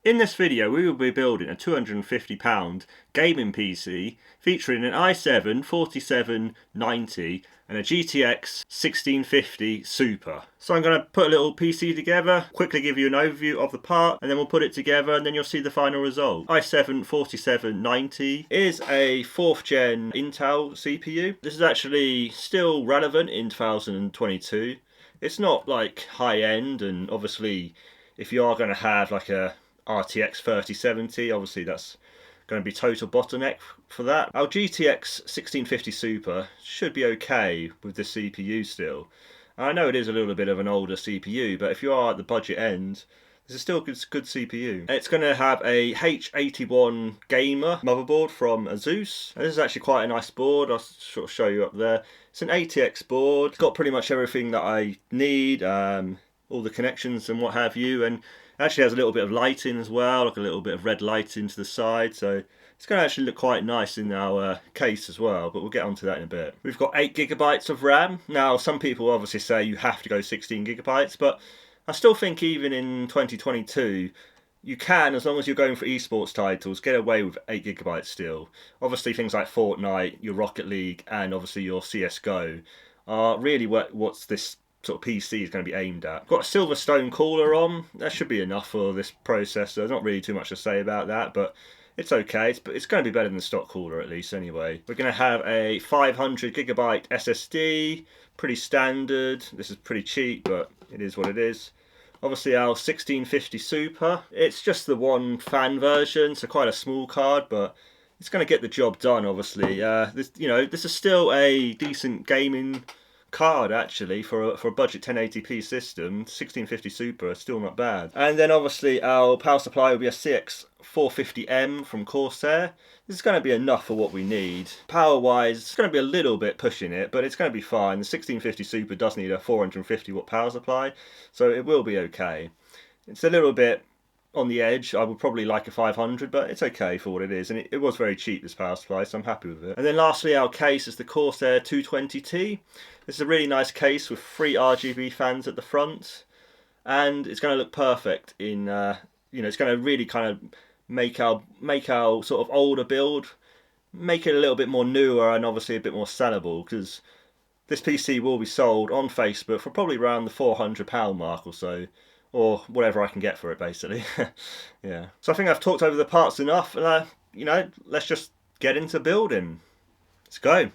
In this video we will be building a £250 gaming PC featuring an i7-4790 and a GTX 1650 Super. So I'm going to put a little PC together, quickly give you an overview of the part, and then we'll put it together and then you'll see the final result. i7-4790 is a 4th gen Intel CPU. This is actually still relevant in 2022. It's not like high end, and obviously if you are going to have like a RTX 3070, obviously that's going to be total bottleneck for that. Our GTX 1650 Super should be okay with the CPU still. I know it is a little bit of an older CPU, but if you are at the budget end, this is still a good CPU. It's going to have a H81 Gamer motherboard from ASUS. And this is actually quite a nice board. I'll sort of show you up there. It's an ATX board. It's got pretty much everything that I need, all the connections and what have you, and actually has a little bit of lighting as well, like a little bit of red lighting to the side, so it's going to actually look quite nice in our case as well, but we'll get onto that in a bit. We've got 8GB of RAM. Now some people obviously say you have to go 16GB, but I still think even in 2022 you can, as long as you're going for esports titles, get away with 8GB still. Obviously things like Fortnite, your Rocket League, and obviously your CSGO are really what's this sort of PC is going to be aimed at. Got a Silverstone cooler on. That should be enough for this processor. There's not really too much to say about that, but it's okay. It's going to be better than the stock cooler at least anyway. We're going to have a 500GB SSD. Pretty standard. This is pretty cheap, but it is what it is. Obviously our 1650 Super. It's just the one fan version, so quite a small card, but it's going to get the job done obviously. This is still a decent gaming card actually for a budget 1080p system. 1650 Super is still not bad. And then obviously our power supply will be a CX450M from Corsair. This is going to be enough for what we need. Power wise, it's going to be a little bit pushing it, but it's going to be fine. The 1650 Super does need a 450 watt power supply, so it will be okay. It's a little bit on the edge. I would probably like a 500, but it's okay for what it is, and it was very cheap, this power supply, so I'm happy with it. And then lastly our case is the Corsair 220T. This is a really nice case with 3 RGB fans at the front, and it's going to look perfect in it's going to really kind of make our sort of older build, make it a little bit more newer and obviously a bit more sellable, because this PC will be sold on Facebook for probably around the £400 mark or so, or whatever I can get for it basically. Yeah. So I think I've talked over the parts enough, and let's just get into building. Let's go.